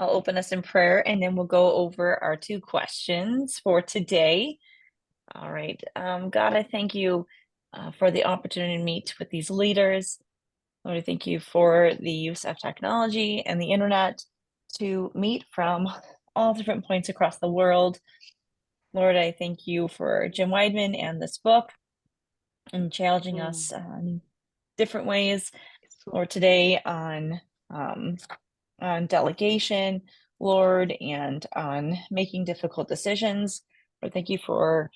I'll open us in prayer and then we'll go over our 2 questions for today. All right. God, I thank you for the opportunity to meet with these leaders. Lord, I thank you for the use of technology and the internet to meet from all different points across the world. Lord, I thank you for Jim Weidman and this book and challenging us in different ways. Lord, today on delegation, Lord, and on making difficult decisions. Lord, thank you for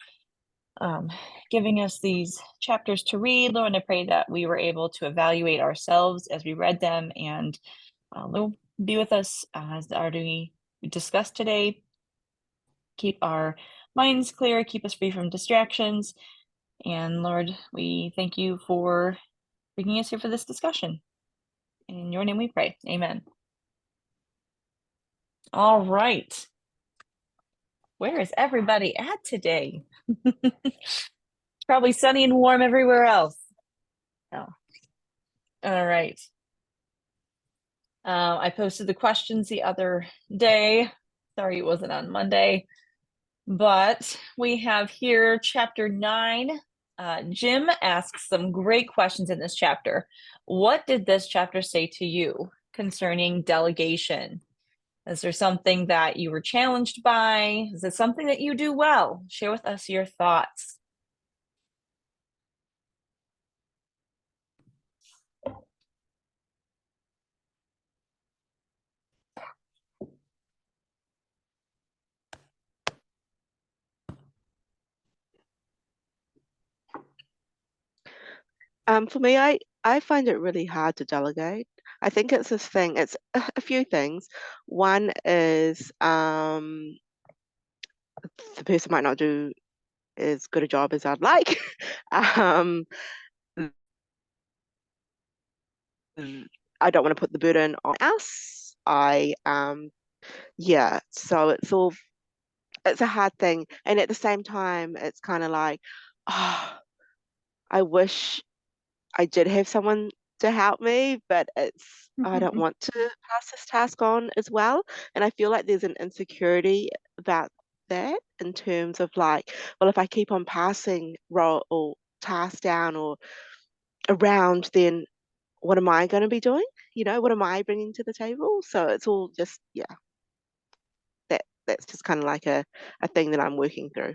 giving us these chapters to read, Lord, and I pray that we were able to evaluate ourselves as we read them, and Lord, be with us as already discussed today. Keep our minds clear, keep us free from distractions, and Lord, we thank you for bringing us here for this discussion. In your name we pray, amen. All right. Where is everybody at today? Probably sunny and warm everywhere else. Oh. All right. I posted the questions the other day. Sorry it wasn't on Monday. But we have here chapter 9. Jim asks some great questions in this chapter. What did this chapter say to you concerning delegation? Is there something that you were challenged by? Is it something that you do well? Share with us your thoughts. For me, I find it really hard to delegate. I think it's this thing, it's a few things. One is the person might not do as good a job as I'd like. um, I don't want to put the burden on us. Yeah, so it's a hard thing. And at the same time, it's kind of like, oh, I wish I did have someone to help me, but I don't want to pass this task on as well. And I feel like there's an insecurity about that in terms of like, well, if I keep on passing role or task down or around, then what am I going to be doing? What am I bringing to the table? So it's all just, yeah, that's just kind of like a thing that I'm working through.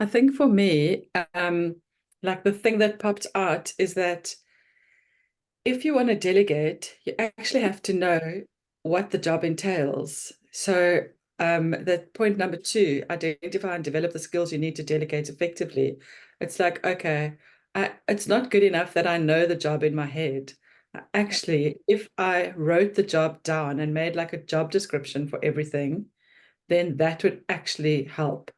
I think for me, like the thing that popped out is that if you want to delegate, you actually have to know what the job entails. So that point number 2, identify and develop the skills you need to delegate effectively. It's like, okay, it's not good enough that I know the job in my head. Actually, if I wrote the job down and made like a job description for everything, then that would actually help.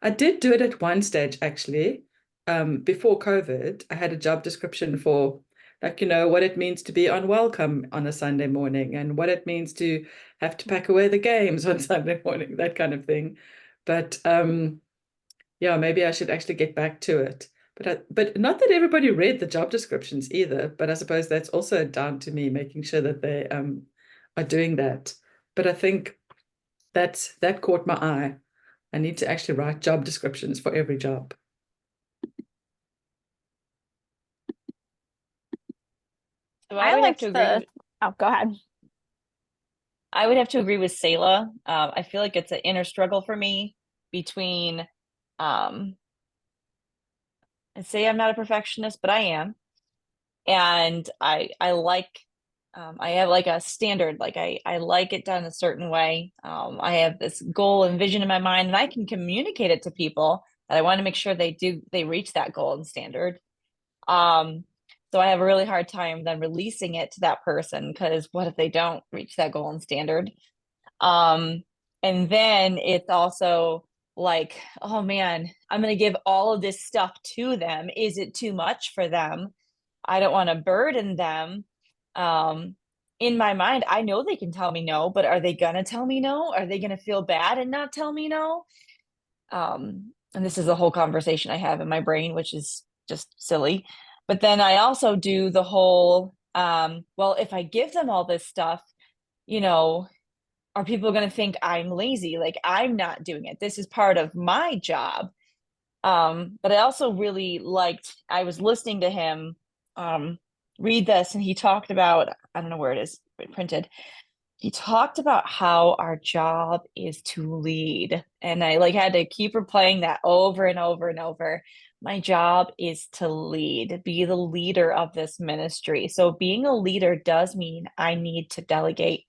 I did do it at one stage, actually. Before COVID, I had a job description for, like, what it means to be unwelcome on a Sunday morning and what it means to have to pack away the games on Sunday morning, that kind of thing. But yeah, maybe I should actually get back to it. But not that everybody read the job descriptions either, but I suppose that's also down to me making sure that they are doing that. But I think that caught my eye. I need to actually write job descriptions for every job. So I would have to agree. Oh, go ahead. I would have to agree with Selah. I feel like it's an inner struggle for me between, I'd say I'm not a perfectionist, but I am. And I like, I have like a standard, like I like it done a certain way. I have this goal and vision in my mind, and I can communicate it to people that I want to make sure they reach that goal and standard. Um, so I have a really hard time then releasing it to that person because what if they don't reach that goal and standard? Um, and then it's also like, oh man, I'm gonna give all of this stuff to them. Is it too much for them? I don't want to burden them. Um, in my mind, I know they can tell me no, but are they gonna tell me no? Are they gonna feel bad and not tell me no? And this is a whole conversation I have in my brain, which is just silly. But then I also do the whole, well, if I give them all this stuff, you know, are people going to think I'm lazy? Like I'm not doing it. This is part of my job. But I also really liked, I was listening to him read this, and he talked about, I don't know where it is printed. He talked about how our job is to lead. And I like had to keep replaying that over and over and over. My job is to lead, be the leader of this ministry. So being a leader does mean I need to delegate.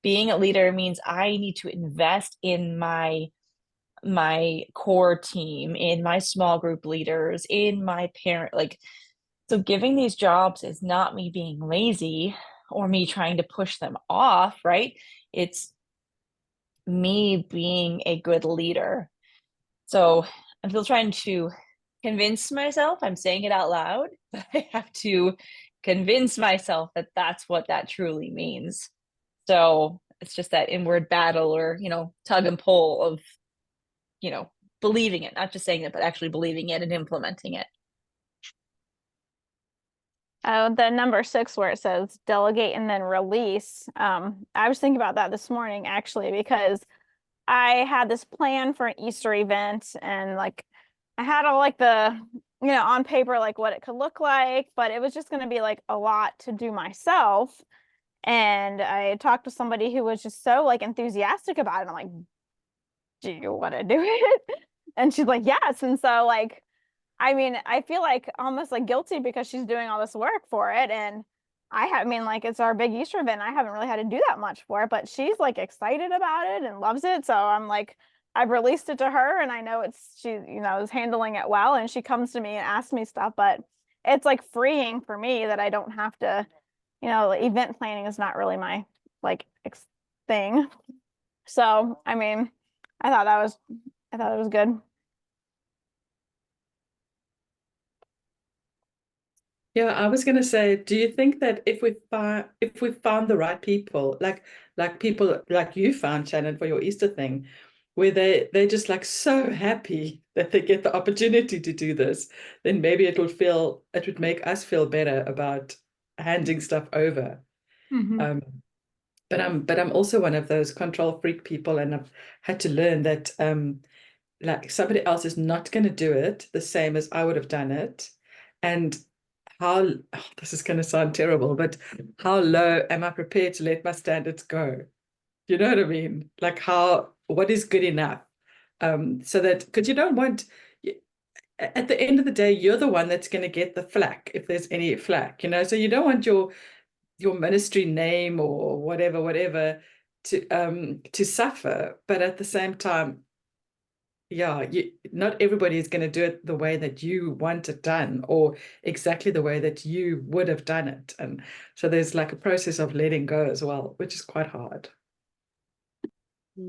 Being a leader means I need to invest in my core team, in my small group leaders, in my parent, like, so giving these jobs is not me being lazy or me trying to push them off, right? It's me being a good leader. So I'm still trying to convince myself, I'm saying it out loud, but I have to convince myself that that's what that truly means. So it's just that inward battle or, tug and pull of, you know, believing it, not just saying it, but actually believing it and implementing it. The number 6 where it says delegate and then release. I was thinking about that this morning actually, because I had this plan for an Easter event, and like I had all like the, on paper, like what it could look like, but it was just going to be like a lot to do myself. And I talked to somebody who was just so like enthusiastic about it. I'm like, do you want to do it? And she's like, yes. And so like, I mean, I feel like almost like guilty because she's doing all this work for it. And I mean, like it's our big Easter event. I haven't really had to do that much for it, but she's like excited about it and loves it. So I'm like, I've released it to her, and I know she, is handling it well. And she comes to me and asks me stuff, but it's like freeing for me that I don't have to, event planning is not really my like thing. So, I mean, I thought it was good. Yeah, I was going to say, do you think that if we found the right people, like people like you found, Shannon, for your Easter thing, where they're just like so happy that they get the opportunity to do this, then maybe it would make us feel better about handing stuff over. Um, but I'm also one of those control freak people, and I've had to learn that like somebody else is not going to do it the same as I would have done it. And this is going to sound terrible, but how low am I prepared to let my standards go? You know what I mean? Like what is good enough? So that, because you don't want, at the end of the day, you're the one that's going to get the flack if there's any flack, so you don't want your ministry name or whatever to suffer. But at the same time, yeah, not everybody is going to do it the way that you want it done or exactly the way that you would have done it. And so there's like a process of letting go as well, which is quite hard.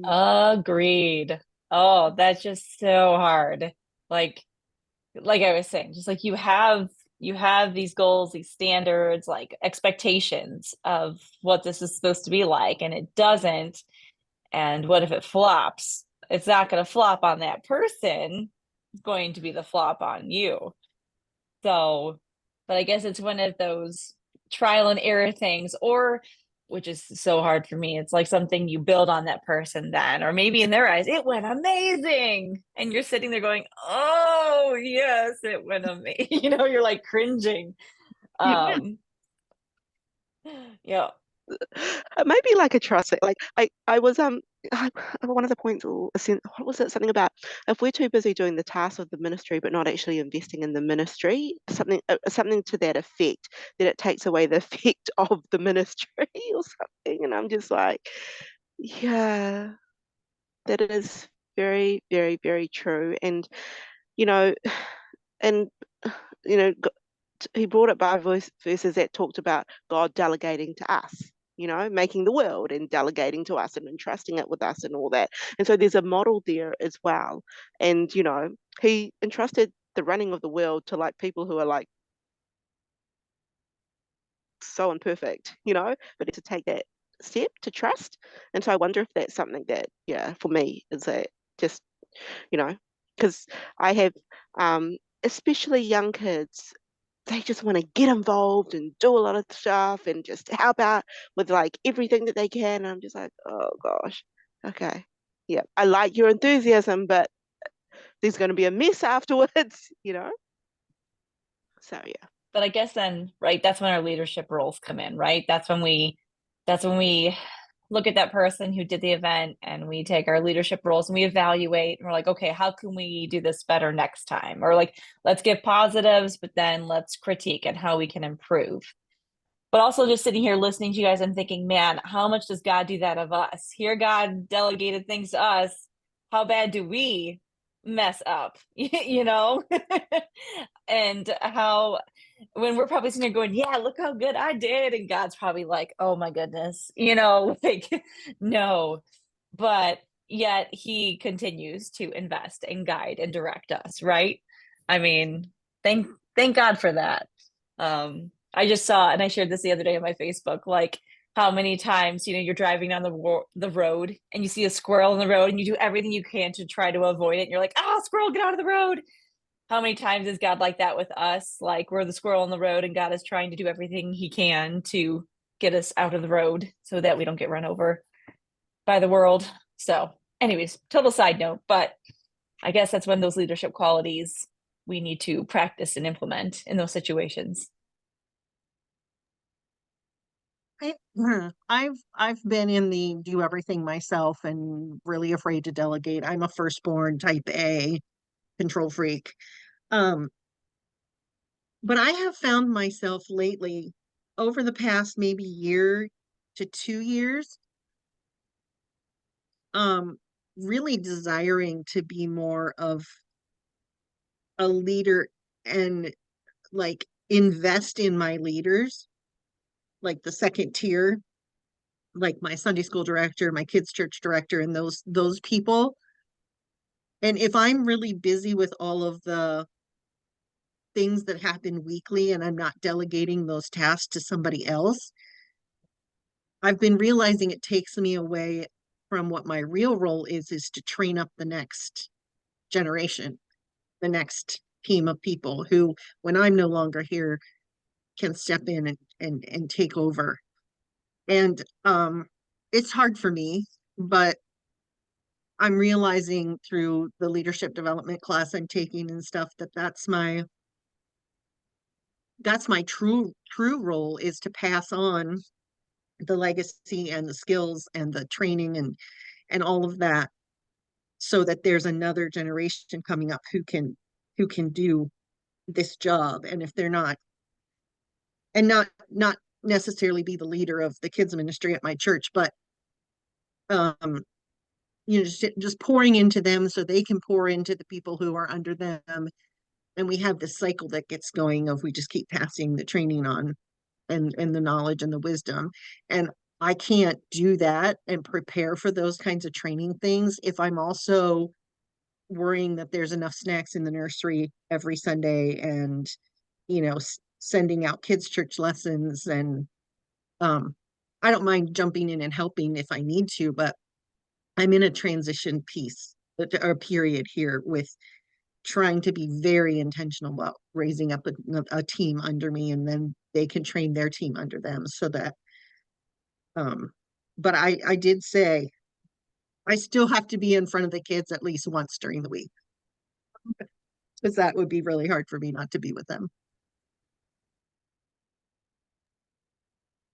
Agreed. Oh, that's just so hard. Like I was saying, just like you have these goals, these standards, like expectations of what this is supposed to be like, and it doesn't. And what if it flops? It's not going to flop on that person. It's going to be the flop on you. So, but I guess it's one of those trial and error things, or which is so hard for me. It's like something you build on that person then, or maybe in their eyes, it went amazing. And you're sitting there going, oh, yes, it went amazing. You're like cringing. Yeah. Yeah. Maybe like a trust thing. Like I was one of the points, or what was it? Something about if we're too busy doing the tasks of the ministry but not actually investing in the ministry, something to that effect, that it takes away the effect of the ministry or something. And I'm just like, yeah, that is very, very, very true. And you know, and you know, he brought up Bible verses that talked about God delegating to us, making the world and delegating to us and entrusting it with us and all that. And so there's a model there as well. And, he entrusted the running of the world to like people who are like so imperfect, but to take that step to trust. And so I wonder if that's something that, yeah, for me is that just, because I have, especially young kids, they just want to get involved and do a lot of stuff and just help out with like everything that they can. And I'm just like, oh gosh, okay. Yeah, I like your enthusiasm, but there's going to be a mess afterwards, you know? So yeah. But I guess then, right, that's when our leadership roles come in, right? That's when we look at that person who did the event and we take our leadership roles and we evaluate and we're like, okay, how can we do this better next time? Or like, let's give positives, but then let's critique and how we can improve. But also just sitting here listening to you guys, I'm thinking, man, how much does God do that of us? Here, God delegated things to us. How bad do we mess up? You know? And how when we're probably sitting there going, yeah, look how good I did. And God's probably like, oh my goodness, like, no. But yet he continues to invest and guide and direct us, right? I mean, thank God for that. I just saw, and I shared this the other day on my Facebook, like how many times, you're driving down the road and you see a squirrel in the road and you do everything you can to try to avoid it. And you're like, ah, squirrel, get out of the road. How many times is God like that with us? Like we're the squirrel on the road and God is trying to do everything he can to get us out of the road so that we don't get run over by the world. So anyways, total side note, but I guess that's when those leadership qualities we need to practice and implement in those situations. I've been in the do everything myself and really afraid to delegate. I'm a firstborn type A control freak. Um, but I have found myself lately over the past maybe year to 2 years, um, really desiring to be more of a leader and like invest in my leaders, like the second tier, like my Sunday school director, my kids church director, and those people. And if I'm really busy with all of the things that happen weekly and I'm not delegating those tasks to somebody else, I've been realizing it takes me away from what my real role is to train up the next generation, the next team of people who, when I'm no longer here, can step in and take over. And it's hard for me, but I'm realizing through the leadership development class I'm taking and stuff that that's my true role, is to pass on the legacy and the skills and the training and all of that, so that there's another generation coming up who can do this job. And if they're not, and not necessarily be the leader of the kids ministry at my church, but um just pouring into them so they can pour into the people who are under them. And we have this cycle that gets going of we just keep passing the training on and the knowledge and the wisdom. And I can't do that and prepare for those kinds of training things if I'm also worrying that there's enough snacks in the nursery every Sunday, and sending out kids church lessons. And I don't mind jumping in and helping if I need to, but I'm in a transition piece or period here with trying to be very intentional about raising up a team under me, and then they can train their team under them, so that but I did say I still have to be in front of the kids at least once during the week, because that would be really hard for me not to be with them.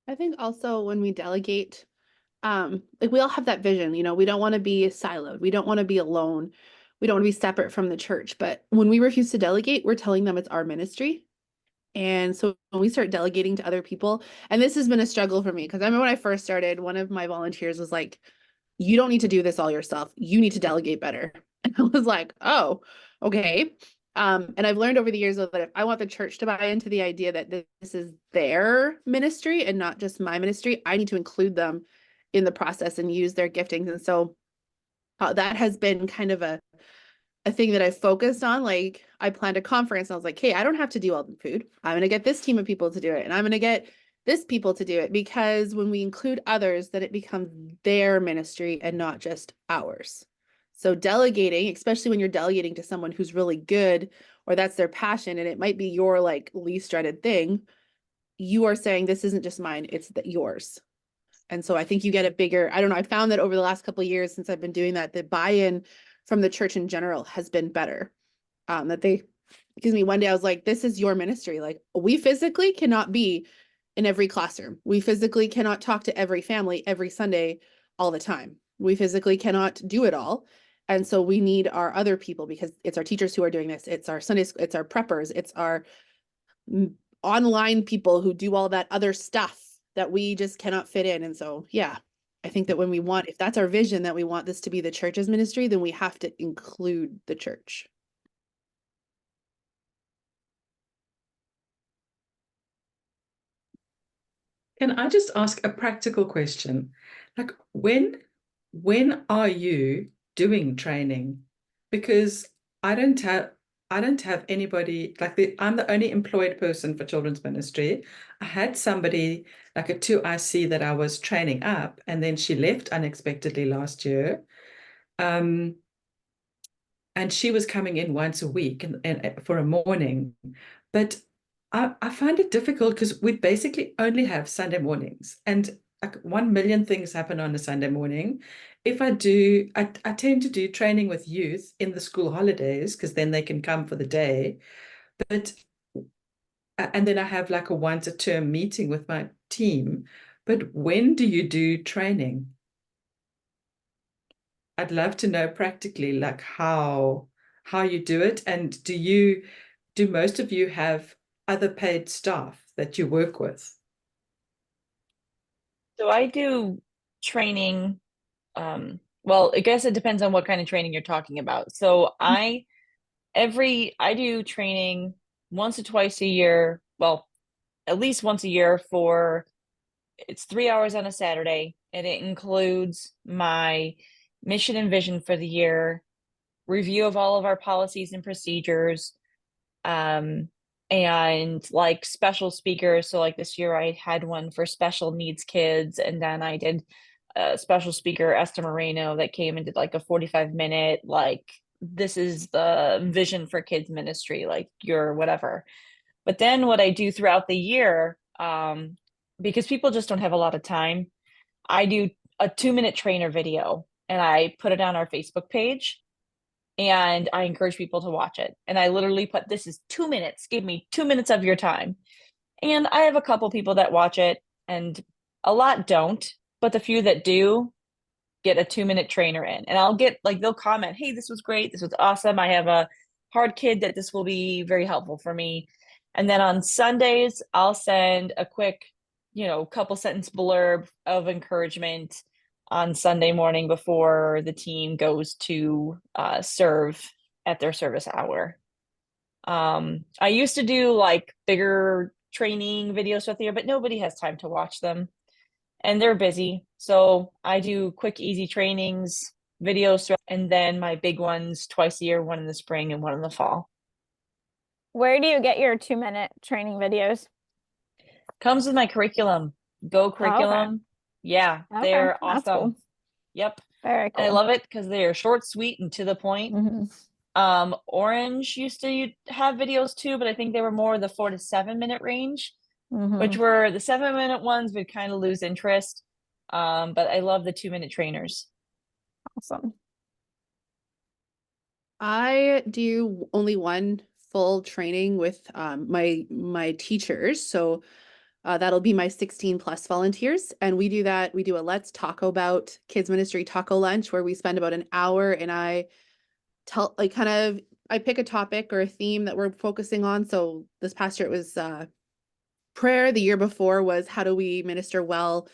I think also when we delegate, like we all have that vision, we don't want to be siloed. We don't want to be alone. We don't want to be separate from the church. But when we refuse to delegate, we're telling them it's our ministry. And so when we start delegating to other people, and this has been a struggle for me, because I remember when I first started, one of my volunteers was like, you don't need to do this all yourself. You need to delegate better. And I was like, oh, okay. And I've learned over the years that if I want the church to buy into the idea that this is their ministry and not just my ministry, I need to include them in the process and use their giftings. And so that has been kind of a thing that I focused on. Like I planned a conference and I was like, hey, I don't have to do all the food. I'm going to get this team of people to do it. And I'm going to get this people to do it, because when we include others, then it becomes their ministry and not just ours. So delegating, especially when you're delegating to someone who's really good, or that's their passion, and it might be your like least dreaded thing, you are saying this isn't just mine, it's yours. And so I think you get a bigger, I don't know, I found that over the last couple of years since I've been doing that, the buy-in from the church in general has been better. That they, excuse me, one day I was like, this is your ministry. Like, we physically cannot be in every classroom. We physically cannot talk to every family every Sunday all the time. We physically cannot do it all. And so we need our other people, because it's our teachers who are doing this. It's our Sunday school, it's our preppers, it's our online people who do all that other stuff that we just cannot fit in. And so, yeah, I think that when we want, if that's our vision, that we want this to be the church's ministry, then we have to include the church. Can I just ask a practical question? Like, when are you doing training? Because I don't have anybody, like I'm the only employed person for children's ministry. I had somebody like a 2IC that I was training up, and then she left unexpectedly last year. And she was coming in once a week and for a morning. But I find it difficult because we basically only have Sunday mornings, and like 1 million things happen on a Sunday morning. If I do, I tend to do training with youth in the school holidays because then they can come for the day. But and then I have like a once a term meeting with my team. But when do you do training? I'd love to know practically like how you do it, and do most of you have other paid staff that you work with? So I do training. Well, I guess it depends on what kind of training you're talking about. So I do training once or twice a year. Well, at least once a year for it's 3 hours on a Saturday, and it includes my mission and vision for the year, review of all of our policies and procedures, um, and like special speakers. So like this year I had one for special needs kids, and then I did a special speaker, Esther Moreno, that came and did like a 45-minute, like, this is the vision for kids ministry, like your whatever. But then what I do throughout the year, because people just don't have a lot of time, I do a 2-minute trainer video and I put it on our Facebook page, and I encourage people to watch it. And I literally put, this is 2 minutes, give me 2 minutes of your time. And I have a couple people that watch it, and a lot don't, but the few that do get a 2-minute trainer in. And I'll get like, they'll comment, hey, this was great, this was awesome, I have a hard kid that this will be very helpful for me. And then on Sundays, I'll send a quick, couple sentence blurb of encouragement on Sunday morning before the team goes to serve at their service hour. I used to do like bigger training videos with you, but nobody has time to watch them and they're busy. So I do quick, easy trainings, videos, and then my big ones twice a year, one in the spring and one in the fall. Where do you get your 2-minute training videos? Comes with my curriculum. Go curriculum. Oh, okay. Yeah, Okay, they're that's awesome. cool. Yep. Very And I cool. love it because they are short, sweet, and to the point. Orange used to have videos too, but I think they were more the 4 to 7 minute range, which were the 7-minute ones would kind of lose interest. But I love the 2-minute trainers. Awesome. I do only one full training with my teachers. So that'll be my 16 plus volunteers. And we do that. We do a Let's Talk About Kids Ministry taco lunch where we spend about an hour and I tell like I pick a topic or a theme that we're focusing on. So this past year it was prayer. The year before was how do we minister well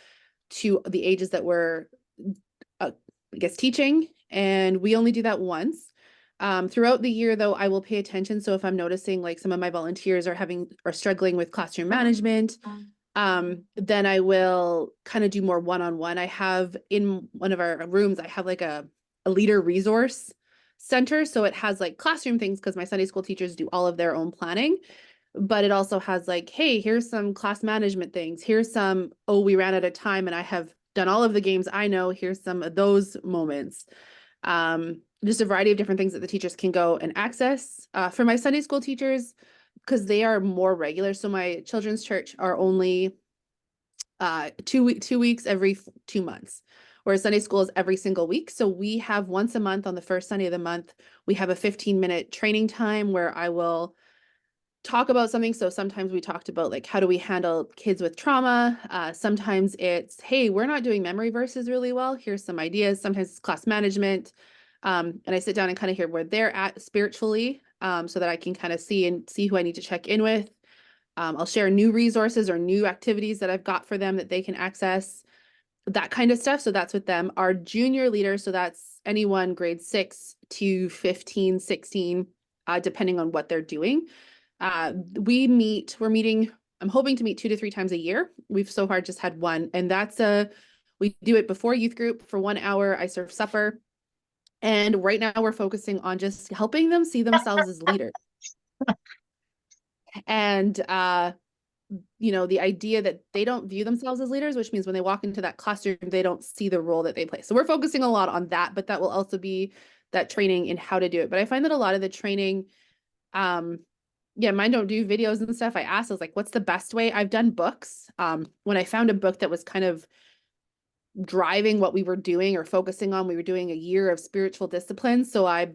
to the ages that we're I guess teaching. And we only do that once. Throughout the year, though, I will pay attention. So if I'm noticing like some of my volunteers are struggling with classroom management, then I will kind of do more one-on-one. I have in one of our rooms, I have like a leader resource center. So it has like classroom things because my Sunday school teachers do all of their own planning. But it also has like, hey, here's some class management things. Here's some, oh, we ran out of time and I have done all of the games I know. Here's some of those moments. just a variety of different things that the teachers can go and access. For my Sunday school teachers, because they are more regular. So my children's church are only 2 weeks every 2 months, whereas Sunday school is every single week. So we have once a month on the first Sunday of the month, we have a 15-minute training time where I will talk about something. So sometimes we talked about like, how do we handle kids with trauma? Sometimes it's, hey, we're not doing memory verses really well. Here's some ideas. Sometimes it's class management. And I sit down and kind of hear where they're at spiritually, so that I can kind of see who I need to check in with. I'll share new resources or new activities that I've got for them that they can access, that kind of stuff. So that's with them. Our junior leaders, so that's anyone grade 6 to 15, 16, depending on what they're doing. We're meeting, I'm hoping to meet 2 to 3 times a year. We've so far just had one, and we do it before youth group for 1 hour. I serve supper. And right now we're focusing on just helping them see themselves as leaders. And, the idea that they don't view themselves as leaders, which means when they walk into that classroom, they don't see the role that they play. So we're focusing a lot on that, but that will also be that training in how to do it. But I find that a lot of the training, mine don't do videos and stuff. I was like, what's the best way? I've done books. When I found a book that was kind of driving what we were doing or focusing on, we were doing a year of spiritual discipline. So I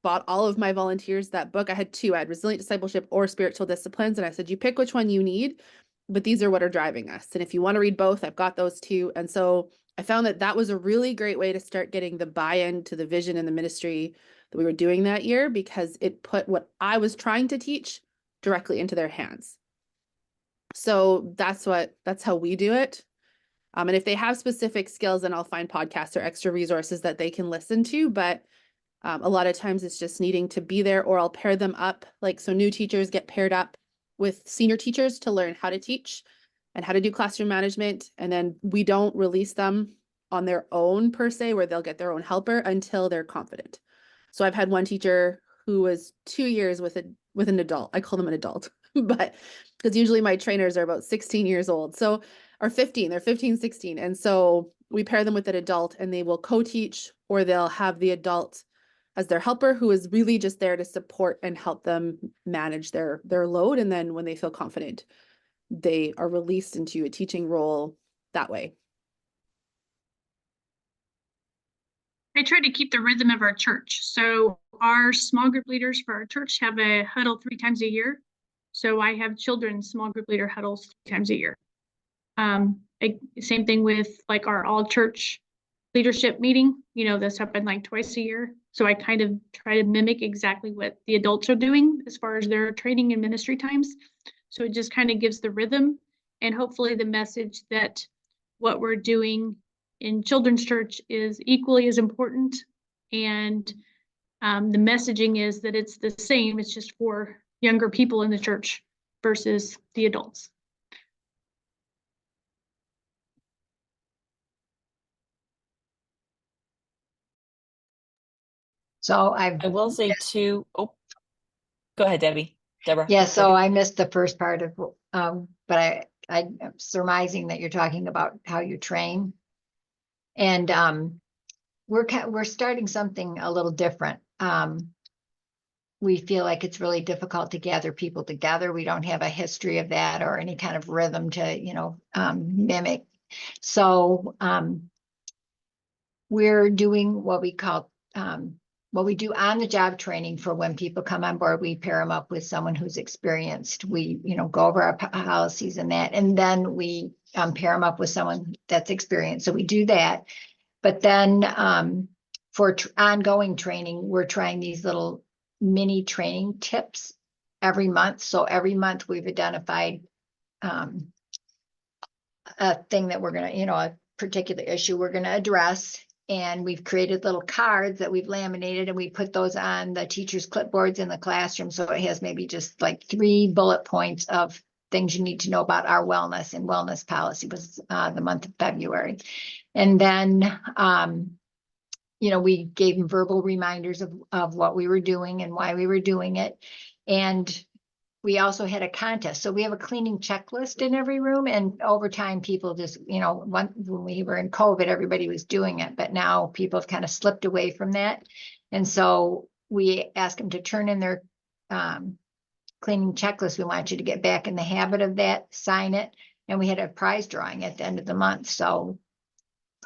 bought all of my volunteers that book. I had 2. I had Resilient Discipleship or Spiritual Disciplines. And I said, you pick which one you need, but these are what are driving us. And if you want to read both, I've got those 2. And so I found that that was a really great way to start getting the buy-in to the vision and the ministry that we were doing that year, because it put what I was trying to teach directly into their hands. So that's how we do it. And if they have specific skills, then I'll find podcasts or extra resources that they can listen to. But a lot of times it's just needing to be there, or I'll pair them up. Like, so new teachers get paired up with senior teachers to learn how to teach and how to do classroom management. And then we don't release them on their own per se, where they'll get their own helper until they're confident. So I've had one teacher who was 2 years with an adult. I call them an adult, but because usually my trainers are about 16 years old. So, or 15, they're 15, 16. And so we pair them with an adult, and they will co-teach, or they'll have the adult as their helper, who is really just there to support and help them manage their load. And then when they feel confident, they are released into a teaching role that way. I try to keep the rhythm of our church. So our small group leaders for our church have a huddle 3 times a year. So I have children's small group leader huddles 3 times a year. Same thing with like our all church leadership meeting, this happened like twice a year. So I kind of try to mimic exactly what the adults are doing as far as their training and ministry times. So it just kind of gives the rhythm, and hopefully the message that what we're doing in children's church is equally as important. And the messaging is that it's the same, it's just for younger people in the church versus the adults. So I will say too. Oh, go ahead, Deborah. Yeah, so I missed the first part of, but I'm surmising that you're talking about how you train. And we're starting something a little different. We feel like it's really difficult to gather people together. We don't have a history of that or any kind of rhythm to, mimic. So we're doing what we call what we do on the job training for when people come on board. We pair them up with someone who's experienced. We, go over our policies and that, and then we pair them up with someone that's experienced. So we do that. But then for ongoing training, we're trying these little mini training tips every month. So every month we've identified a thing that we're going to, a particular issue we're going to address. And we've created little cards that we've laminated, and we put those on the teachers' clipboards in the classroom. So it has maybe just like 3 bullet points of things you need to know about our wellness, and wellness policy was the month of February. And then, we gave them verbal reminders of what we were doing and why we were doing it. And we also had a contest. So we have a cleaning checklist in every room. And over time, people just, when we were in COVID, everybody was doing it. But now people have kind of slipped away from that. And so we asked them to turn in their cleaning checklist. We want you to get back in the habit of that, sign it. And we had a prize drawing at the end of the month. So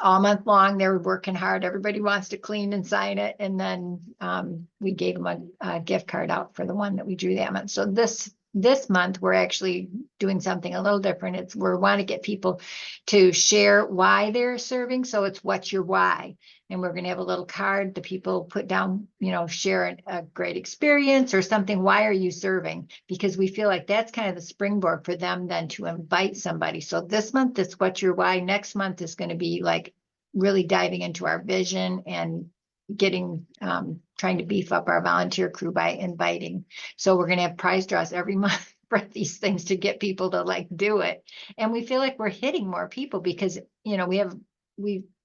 all month long, they were working hard. Everybody wants to clean and sign it. And then we gave them a gift card out for the one that we drew that month. So this month, we're actually doing something a little different. It's we want to get people to share why they're serving. So it's what's your why? And we're going to have a little card that people put down, share a great experience or something. Why are you serving? Because we feel like that's kind of the springboard for them then to invite somebody. So this month, it's what's your why. Next month is going to be like really diving into our vision and getting trying to beef up our volunteer crew by inviting. So we're going to have prize draws every month for these things to get people to like do it. And we feel like we're hitting more people because,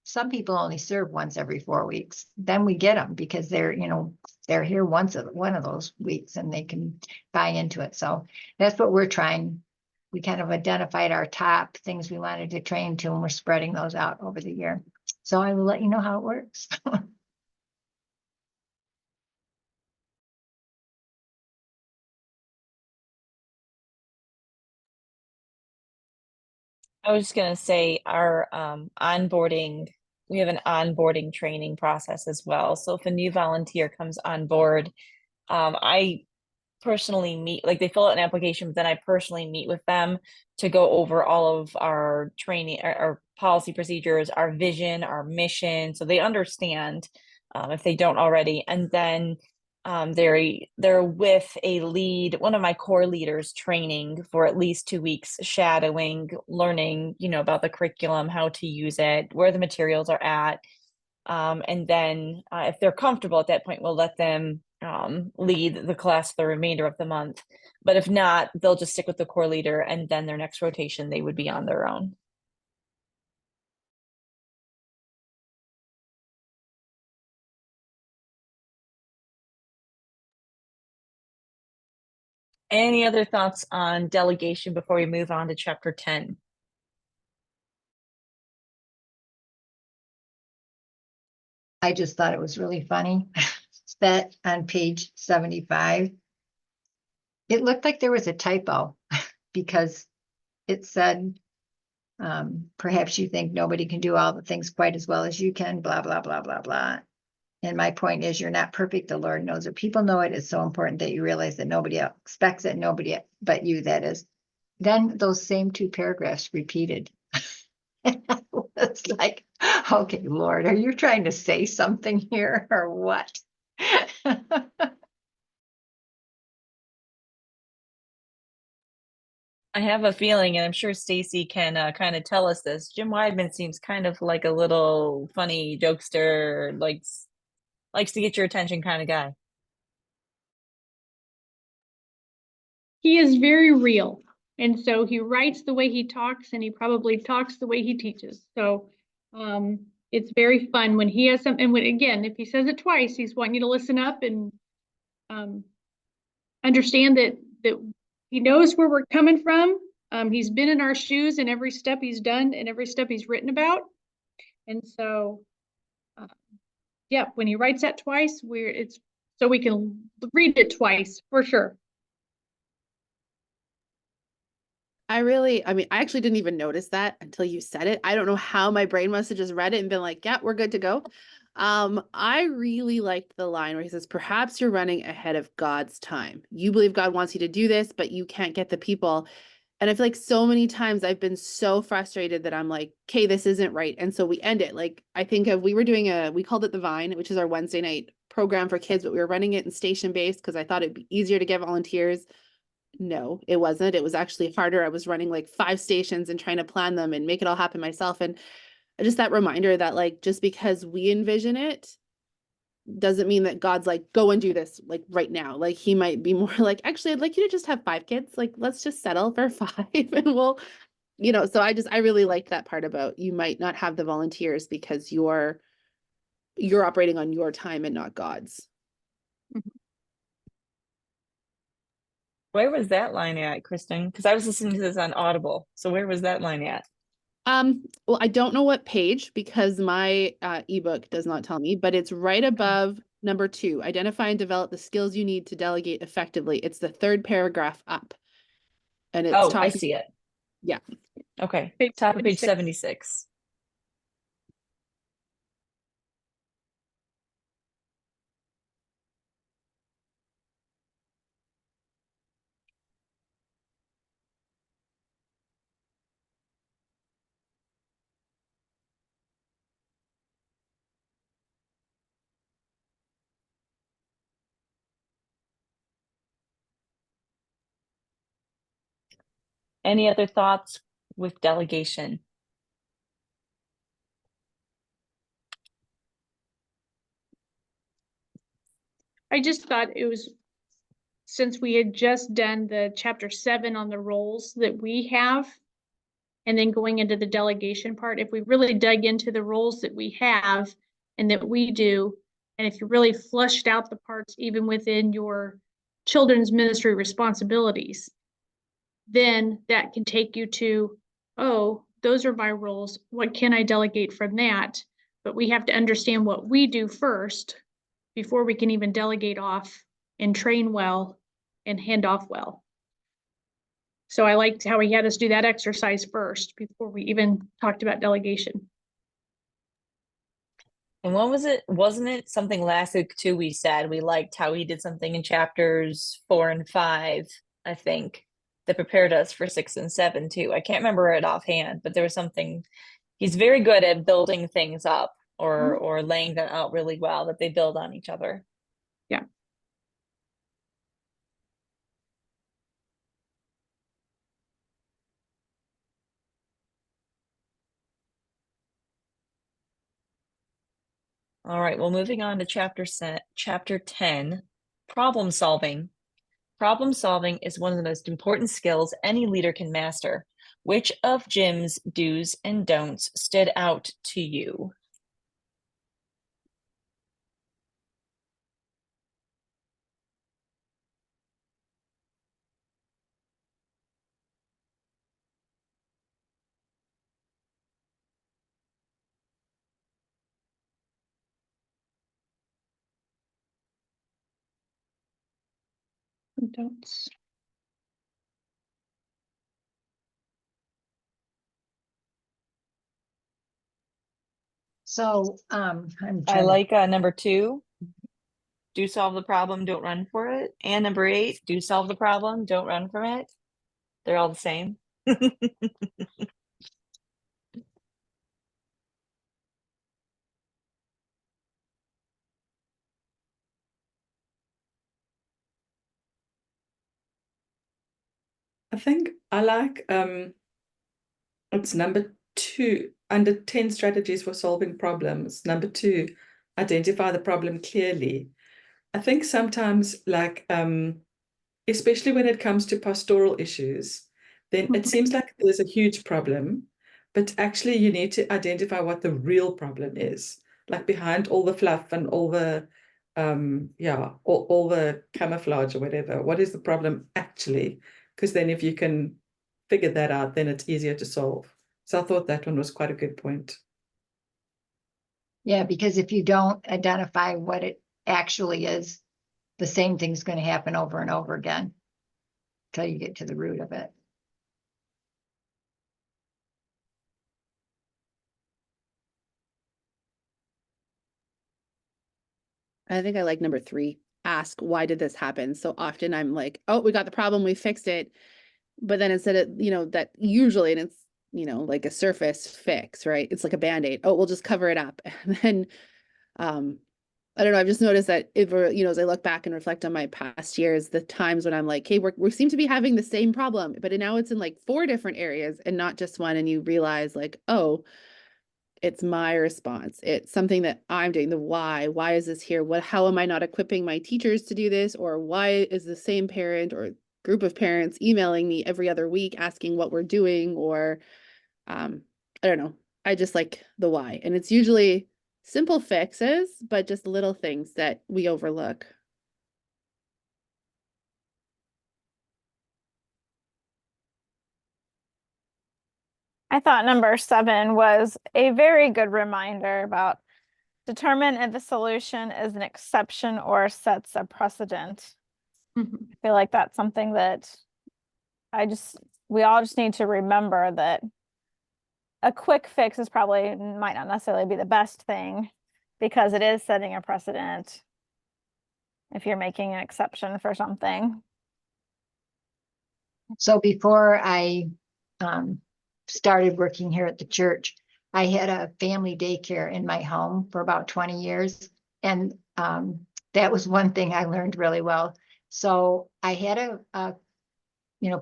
some people only serve once every 4 weeks. Then we get them because they're here one of those weeks and they can buy into it. So that's what we're trying. We kind of identified our top things we wanted to train to, and we're spreading those out over the year. So I will let you know how it works. I was just gonna say our onboarding, we have an onboarding training process as well. So if a new volunteer comes on board, I personally meet, like they fill out an application, but then I personally meet with them to go over all of our training, our policy procedures, our vision, our mission, so they understand if they don't already. And then they're with a lead, one of my core leaders training for at least 2 weeks, shadowing, learning, about the curriculum, how to use it, where the materials are at. And then if they're comfortable at that point, we'll let them lead the class the remainder of the month. But if not, they'll just stick with the core leader, and then their next rotation, they would be on their own. Any other thoughts on delegation before we move on to chapter 10? I just thought it was really funny that on page 75, it looked like there was a typo because it said, perhaps you think nobody can do all the things quite as well as you can, blah, blah, blah, blah, blah. And my point is, you're not perfect. The Lord knows it. People know it is so important that you realize that nobody else expects it, nobody but you, that is. Then those same 2 paragraphs repeated. And I was like, okay, Lord, are you trying to say something here or what? I have a feeling, and I'm sure Stacy can kind of tell us this. Jim Weidman seems kind of like a little funny jokester, likes to get your attention kind of guy. He is very real. And so he writes the way he talks, and he probably talks the way he teaches. So it's very fun when he has something. And again, if he says it twice, he's wanting you to listen up and understand that he knows where we're coming from. He's been in our shoes in every step he's done and every step he's written about. And so, yeah, when he writes that twice, it's so we can read it twice for sure. I actually didn't even notice that until you said it. I don't know how my brain must have just read it and been like, yeah, we're good to go. I really liked the line where he says, perhaps you're running ahead of God's time. You believe God wants you to do this, but you can't get the people. And I feel like so many times I've been so frustrated that I'm like, okay, this isn't right. And so we end it. Like, I think we were doing we called it the Vine, which is our Wednesday night program for kids, but we were running it in station based because I thought it'd be easier to get volunteers. No, it wasn't. It was actually harder. I was running like 5 stations and trying to plan them and make it all happen myself. And just that reminder that like, just because we envision it doesn't mean that God's like, go and do this like right now. Like he might be more like, actually, I'd like you to just have 5 kids. Like, let's just settle for 5 and we'll, so I really like that part about you might not have the volunteers because you're operating on your time and not God's. Where was that line at, Kristen? Because I was listening to this on Audible. So where was that line at? Well, I don't know what page because my ebook does not tell me, but it's right above number 2, identify and develop the skills you need to delegate effectively. It's the third paragraph up. And it's Oh, I talking, see it. yeah. Okay, Page top of page 76. 76. Any other thoughts with delegation? I just thought it was, since we had just done the chapter 7 on the roles that we have, and then going into the delegation part, if we really dug into the roles that we have and that we do, and if you really flushed out the parts even within your children's ministry responsibilities, then that can take you to, oh, those are my roles. What can I delegate from that? But we have to understand what we do first before we can even delegate off and train well and hand off well. So I liked how he had us do that exercise first before we even talked about delegation. And what was it? Wasn't it something last week too? We said we liked how he did something in chapters 4 and 5, I think, that prepared us for 6 and 7 too. I can't remember it offhand, but there was something. He's very good at building things up or laying them out really well that they build on each other. Yeah. All right, well, moving on to chapter 10, problem solving. Problem solving is one of the most important skills any leader can master. Which of Jim's do's and don'ts stood out to you? Don'ts. So, I'm I trying to, like number 2, do solve the problem, don't run for it. And number 8, do solve the problem, don't run from it. They're all the same. I think I like it's number 2 under 10 strategies for solving problems. Number 2, identify the problem clearly. I think sometimes like especially when it comes to pastoral issues, then it seems like there's a huge problem, but actually you need to identify what the real problem is, like behind all the fluff and all the all the camouflage or whatever. What is the problem actually? Because then if you can figure that out, then it's easier to solve. So I thought that one was quite a good point. yeah, because if you don't identify what it actually is, the same thing's going to happen over and over again until you get to the root of it. I think I like number 3. Ask, why did this happen? So often I'm like, oh, we got the problem, we fixed it. But then instead of, that usually, and it's, like a surface fix, right? It's like a Band-Aid. Oh, we'll just cover it up. And then, I don't know, I've just noticed that if we're, as I look back and reflect on my past years, the times when I'm like, hey, we seem to be having the same problem, but now it's in like 4 different areas and not just one. And you realize like, oh, it's my response. It's something that I'm doing. The why is this here? How am I not equipping my teachers to do this? Or why is the same parent or group of parents emailing me every other week asking what we're doing? Or I don't know. I just like the why. And it's usually simple fixes, but just little things that we overlook. I thought number 7 was a very good reminder about Determine if the solution is an exception or sets a precedent. Mhm. I feel like that's something that we all just need to remember, that a quick fix is probably might not necessarily be the best thing, because it is setting a precedent if you're making an exception for something. So before I started working here at the church, I had a family daycare in my home for about 20 years. And that was one thing I learned really well. So I had a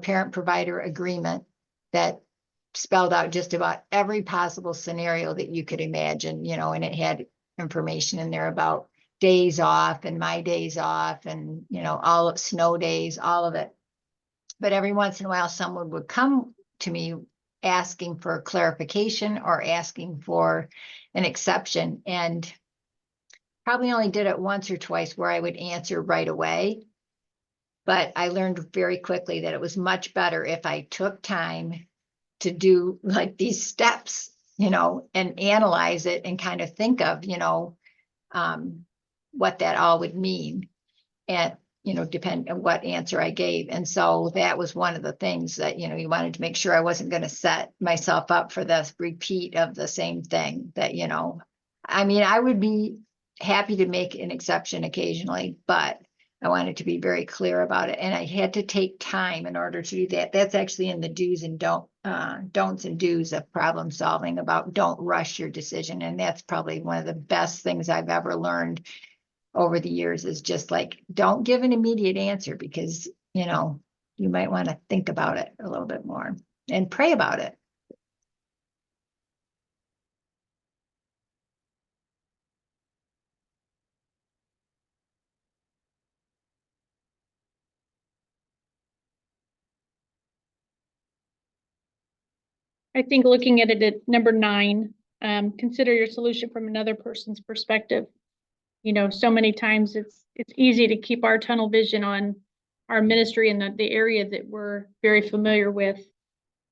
parent provider agreement that spelled out just about every possible scenario that you could imagine, and it had information in there about days off and my days off and, all of snow days, all of it. But every once in a while, someone would come to me asking for clarification or asking for an exception. And probably only did it once or twice where I would answer right away. But I learned very quickly that it was much better if I took time to do like these steps, and analyze it and kind of think of, what that all would mean. And, depend on what answer I gave. And so that was one of the things that, you wanted to make sure I wasn't going to set myself up for this repeat of the same thing that, I would be happy to make an exception occasionally, but I wanted to be very clear about it. And I had to take time in order to do that. That's actually in the do's and don'ts and do's of problem solving, about don't rush your decision. And that's probably one of the best things I've ever learned over the years, is just like, don't give an immediate answer, because, you might want to think about it a little bit more and pray about it. I think looking at it at number 9, consider your solution from another person's perspective. So many times it's easy to keep our tunnel vision on our ministry and the area that we're very familiar with.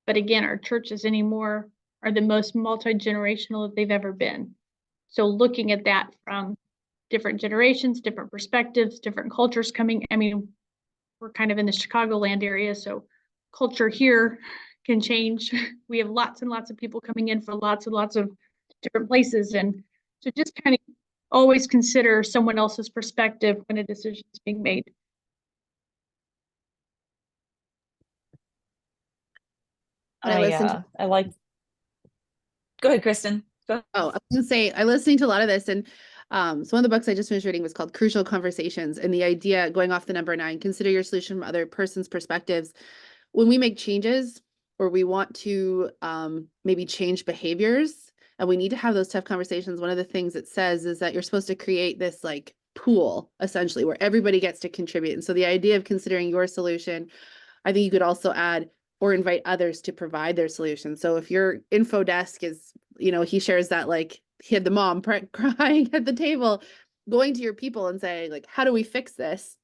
But again, our churches anymore are the most multi-generational that they've ever been. So looking at that from different generations, different perspectives, different cultures coming. I mean, we're kind of in the Chicagoland area, so culture here can change. We have lots and lots of people coming in for lots and lots of different places. And so just kind of always consider someone else's perspective when a decision is being made. I listened to I like. Go ahead, Kristen. Go. Oh, I was gonna say, I listening to a lot of this, and so one of the books I just finished reading was called Crucial Conversations, and the idea, going off the number 9, consider your solution from other person's perspectives. When we make changes, or we want to maybe change behaviors, and we need to have those tough conversations, one of the things it says is that you're supposed to create this like pool, essentially, where everybody gets to contribute. And so the idea of considering your solution, I think you could also add or invite others to provide their solution. So if your info desk is, he shares that, like, he had the mom crying at the table, going to your people and saying, like, how do we fix this?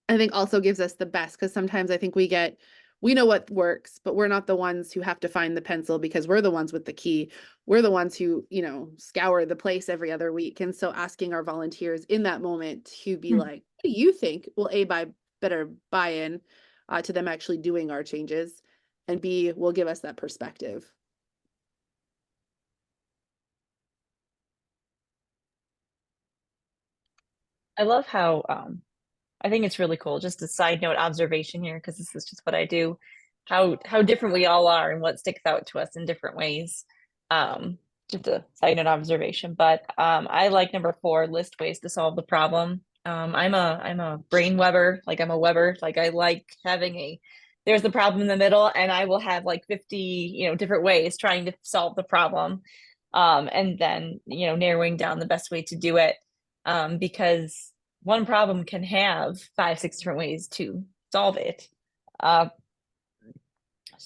I think also gives us the best, because sometimes I think we know what works, but we're not the ones who have to find the pencil, because we're the ones with the key. We're the ones who, scour the place every other week. And so asking our volunteers in that moment to be like, what do you think will better buy-in to them actually doing our changes, and B, will give us that perspective. I love how I think it's really cool. Just a side note observation here, because this is just what I do. How different we all are and what sticks out to us in different ways. Just a side note observation. But I like number 4, list ways to solve the problem. I'm a brain Weber, like I'm a Weber. Like I like having there's the problem in the middle, and I will have like 50, different ways trying to solve the problem. And then, narrowing down the best way to do it. Because one problem can have 5, 6 different ways to solve it. And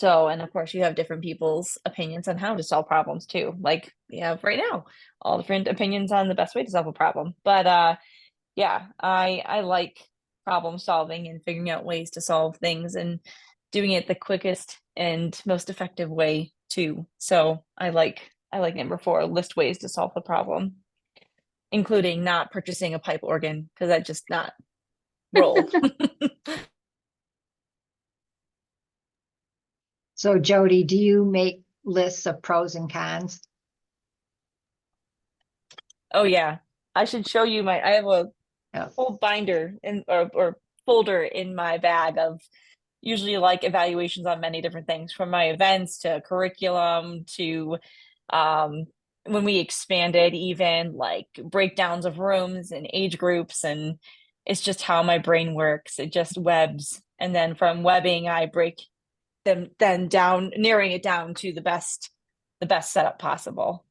of course you have different people's opinions on how to solve problems too. Like we have right now, all different opinions on the best way to solve a problem. But yeah, I like problem solving and figuring out ways to solve things and doing it the quickest and most effective way too. So I like number 4, list ways to solve the problem. including not purchasing a pipe organ because that just not roll. So Jody, do you make lists of pros and cons? Oh yeah, I should show you I have a Yeah. whole binder or folder in my bag of usually like evaluations on many different things, from my events to curriculum to when we expanded, even like breakdowns of rooms and age groups. And it's just how my brain works. It just webs. And then from webbing, I break them then down, narrowing it down to the best setup possible.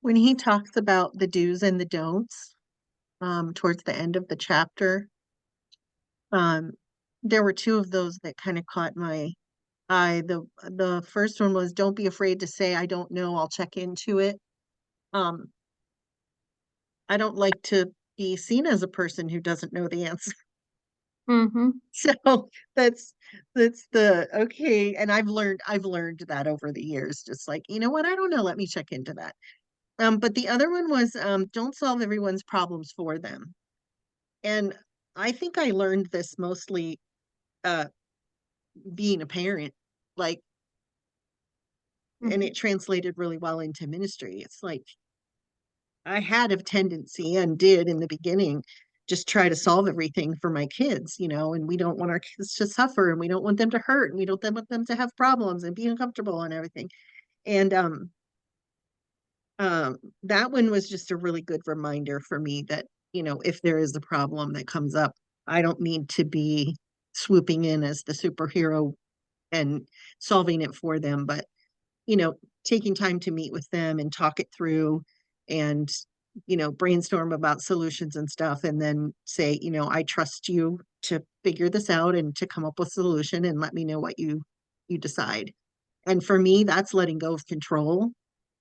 When he talks about the do's and the don'ts, towards the end of the chapter, um, there were two of those that kind of caught my eye. The first one was, don't be afraid to say, I don't know, I'll check into it. Um, I don't like to be seen as a person who doesn't know the answer. Mm-hmm. So that's the okay. And I've learned that over the years, just like, you know what, I don't know, let me check into that. But the other one was, don't solve everyone's problems for them. And I think I learned this mostly uh being a parent, like, and Mm-hmm. it translated really well into ministry. It's like I had a tendency, and did in the beginning, just try to solve everything for my kids, and we don't want our kids to suffer, and we don't want them to hurt, and we don't want them to have problems and be uncomfortable and everything. And that one was just a really good reminder for me that, if there is a problem that comes up, I don't need to be swooping in as the superhero and solving it for them, but, taking time to meet with them and talk it through, and, brainstorm about solutions and stuff, and then say, I trust you to figure this out and to come up with a solution, and let me know what you decide. And for me, that's letting go of control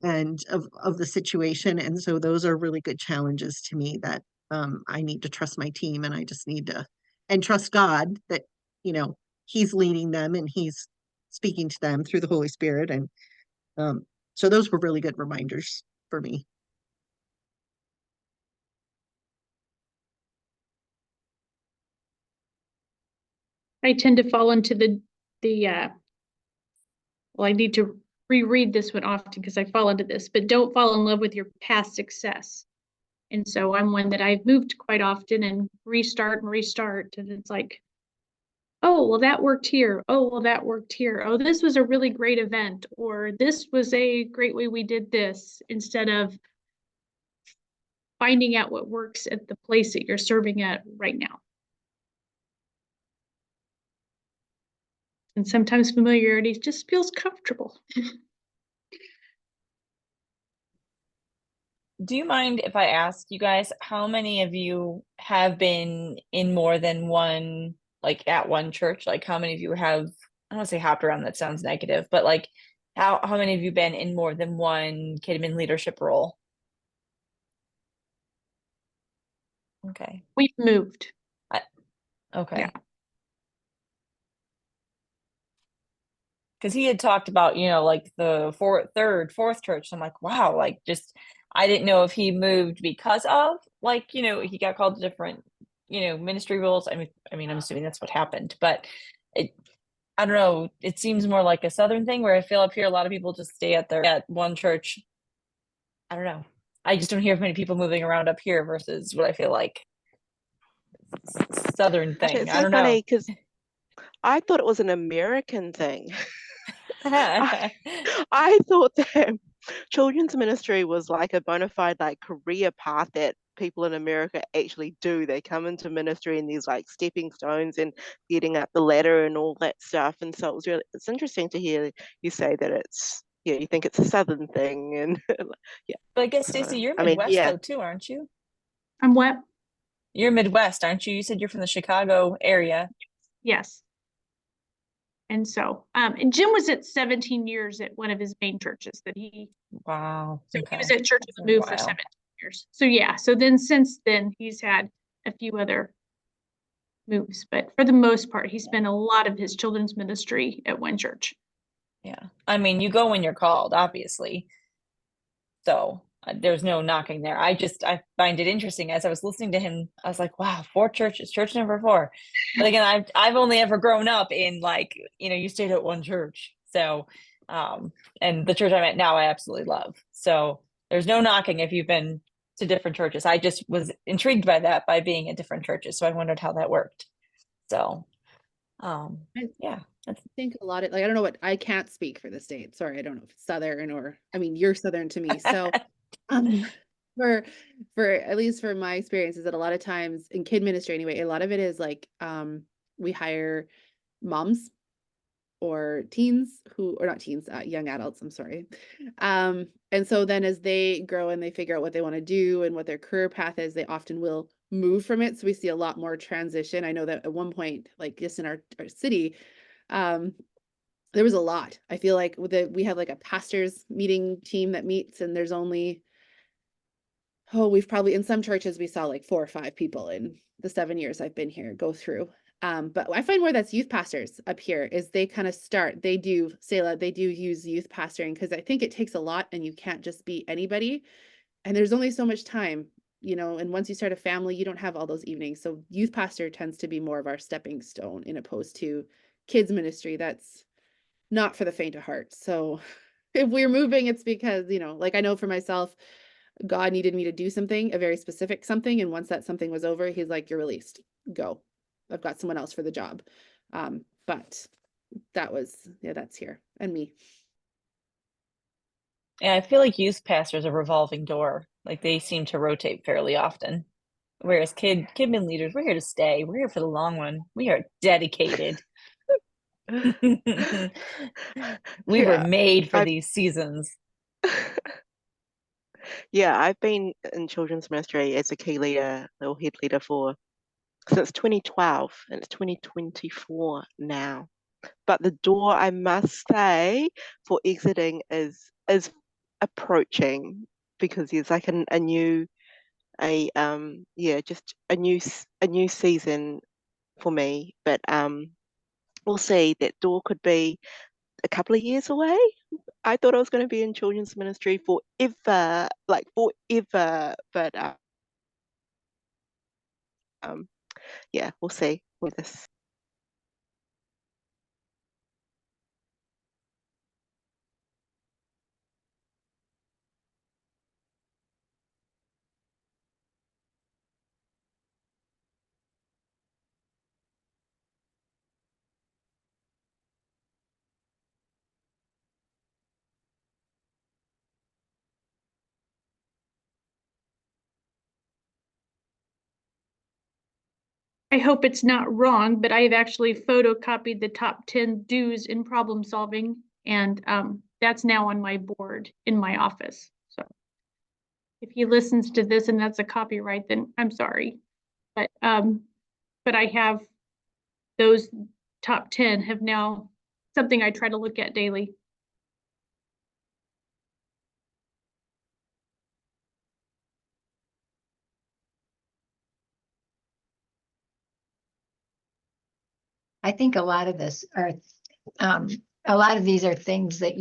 and of the situation. And so those are really good challenges to me, that I need to trust my team, and I just need to, and trust God that, he's leading them and he's speaking to them through the Holy Spirit. And so those were really good reminders for me. I tend to fall into the well, I need to reread this one often because I fall into this, but don't fall in love with your past success. And so I'm one that I've moved quite often and restart and restart. And it's like, oh, well, that worked here. Oh, well, that worked here. Oh, this was a really great event. Or this was a great way we did this, instead of finding out what works at the place that you're serving at right now. And sometimes familiarity just feels comfortable. Do you mind if I ask you guys how many of you have been in more than one, like at one church? Like how many of you have, I don't want to say hopped around, that sounds negative, but like how many of you been in more than one Kidman leadership role? Okay. We've moved. Okay. Yeah. Because he had talked about, like the fourth church. So I'm like, wow, like just I didn't know if he moved because of like, he got called to different, ministry roles. I mean, I'm assuming that's what happened, but I don't know. It seems more like a Southern thing, where I feel up here, a lot of people just stay at one church. I don't know. I just don't hear many people moving around up here versus what I feel like Southern thing. It's I so don't know. funny because I thought it was an American thing. I thought that children's ministry was like a bona fide like career path that people in America actually do. They come into ministry and these like stepping stones and getting up the ladder and all that stuff. And so it's interesting to hear you say that it's yeah, you think it's a southern thing, and yeah, But I guess I don't Stacey, know. you're I mean, Midwest yeah, though too, aren't you? I'm what? You're Midwest, aren't you? You said you're from the Chicago area. Yes. And so, and Jim was at 17 years at one of his main churches that Wow. so he Okay. was at Church of That's the a Move for while. 17 years. So yeah, so then since then he's had a few other moves, but for the most part, he spent a lot of his children's ministry at one church. Yeah. I mean, you go when you're called, obviously. So there's no knocking there. I find it interesting as I was listening to him. I was like, wow, 4 churches, church number 4. But again, I've only ever grown up in like, you stayed at one church. So, and the church I'm at now, I absolutely love. So there's no knocking if you've been to different churches. I just was intrigued by that by being at different churches. So I wondered how that worked. So, I yeah, that's think a lot of, like, I don't know what, I can't speak for the state. Sorry, I don't know if it's Southern or, I mean, you're Southern to me. So, um, for at least for my experience is that a lot of times in kid ministry anyway, a lot of it is like, we hire moms or teens who, or not teens, young adults, I'm sorry. And so then as they grow and they figure out what they want to do and what their career path is, they often will move from it. So we see a lot more transition. I know that at one point, like just in our city, um, there was a lot. I feel like we have like a pastors meeting team that meets, and there's only, we've probably, in some churches we saw like 4 or 5 people in the 7 years I've been here go through. But I find where that's youth pastors up here is they kind of start, they do, Selah, they do use youth pastoring because I think it takes a lot and you can't just be anybody. And there's only so much time, and once you start a family, you don't have all those evenings. So youth pastor tends to be more of our stepping stone in opposed to kids ministry. That's not for the faint of heart. So if we're moving, it's because, like I know for myself, God needed me to do something, a very specific something. And once that something was over, he's like, you're released. Go. I've got someone else for the job. But that's here and me. And I feel like youth pastors are a revolving door. Like they seem to rotate fairly often. Whereas kidmin leaders, we're here to stay. We're here for the long one. We are dedicated. We were yeah, made for I these seasons. yeah, I've been in children's ministry as a key leader or head leader for since 2012, and it's 2024 now. But the door, I must say, for exiting is approaching, because there's like a new just a new season for me. But we'll see. That door could be a couple of years away. I thought I was going to be in children's ministry forever, like forever. But yeah, we'll see with this. I hope it's not wrong, but I have actually photocopied the top 10 do's in problem solving, and that's now on my board in my office. So if he listens to this and that's a copyright, then I'm sorry. But I have those top 10 have now something I try to look at daily. I think a lot of this are, a lot of these are things that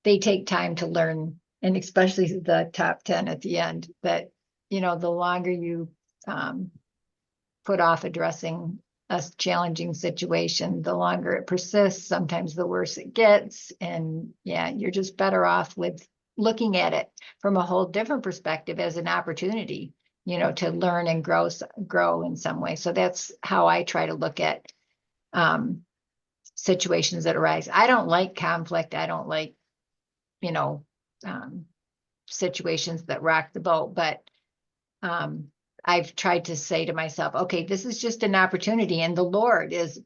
they take time to learn, and especially the top 10 at the end. But, the longer you put off addressing a challenging situation, the longer it persists, sometimes the worse it gets. And yeah, you're just better off with looking at it from a whole different perspective as an opportunity, to learn and grow in some way. So that's how I try to look at situations that arise. I don't like conflict. I don't like, situations that rock the boat, but I've tried to say to myself, okay, this is just an opportunity, and the Lord is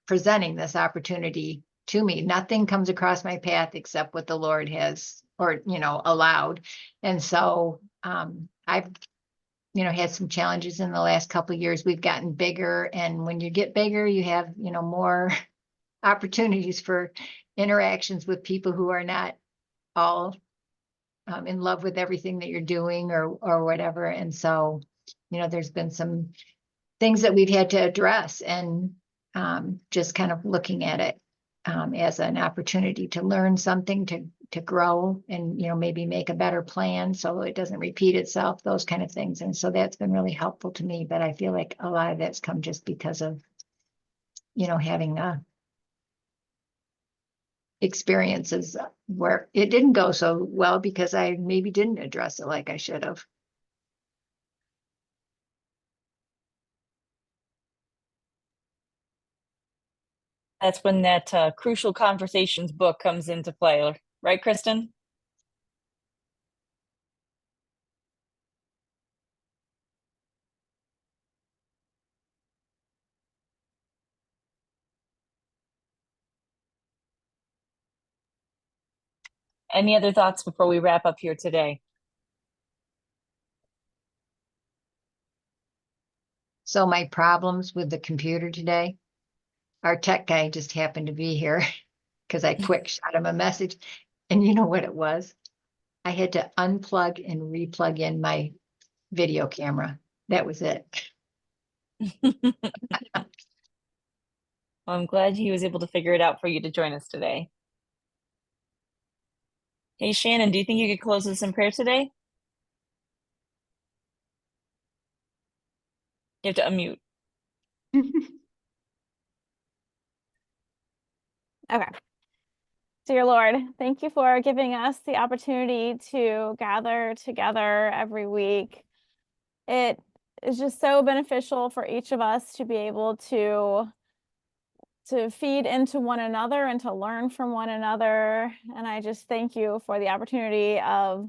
presenting this opportunity to me. Nothing comes across my path except what the Lord has, or, allowed. And so, I've, had some challenges in the last couple of years. We've gotten bigger, and when you get bigger, you have, more opportunities for interactions with people who are not all in love with everything that you're doing or whatever. And so, there's been some things that we've had to address, and just kind of looking at it as an opportunity to learn something, to grow, and maybe make a better plan so it doesn't repeat itself, those kind of things. And so that's been really helpful to me. But I feel like a lot of that's come just because of having experiences where it didn't go so well because I maybe didn't address it like I should have. That's when that Crucial Conversations book comes into play, right, Kristen? Any other thoughts before we wrap up here today? So my problems with the computer today, our tech guy just happened to be here because I quick shot him a message. And you know what it was? I had to unplug and replug in my video camera. That was it. Well, I'm glad he was able to figure it out for you to join us today. Hey, Shannon, do you think you could close us in prayer today? You have to unmute. Okay. Dear Lord, thank you for giving us the opportunity to gather together every week. It is just so beneficial for each of us to be able to feed into one another and to learn from one another. And I just thank you for the opportunity of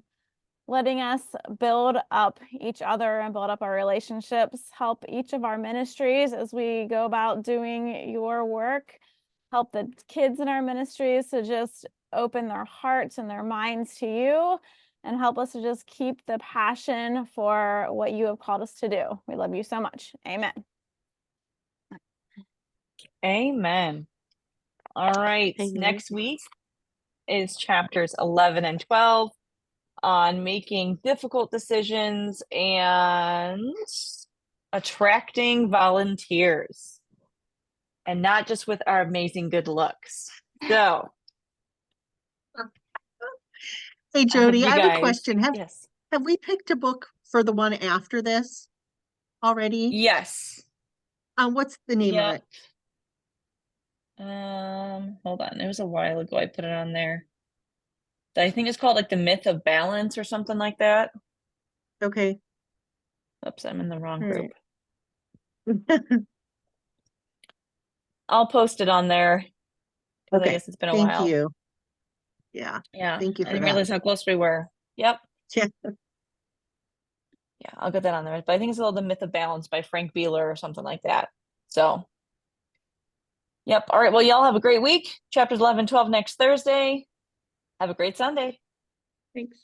letting us build up each other and build up our relationships, help each of our ministries as we go about doing your work, help the kids in our ministries to just open their hearts and their minds to you, and help us to just keep the passion for what you have called us to do. We love you so much. Amen. Amen. All right. Amen. Next week is chapters 11 and 12 on making difficult decisions and attracting volunteers, and not just with our amazing good looks. So, Hey, Jody, I have a guys, question. yes, Have we picked a book for the one after this already? yes, What's the name of yeah. it? Hold on. It was a while ago I put it on there. I think it's called like The Myth of Balance or something like that. Okay. Oops, I'm in the wrong All group. right. I'll post it on there because I Okay. guess it's been a Thank while. you. Yeah. Yeah, Thank you I for didn't that. realize how close we were. Yep. Yeah. Yeah, I'll get that on there. But I think it's called The Myth of Balance by Frank Beeler or something like that. So, yep. All right. Well, y'all have a great week. Chapters 11, 12 next Thursday. Have a great Sunday. Thanks.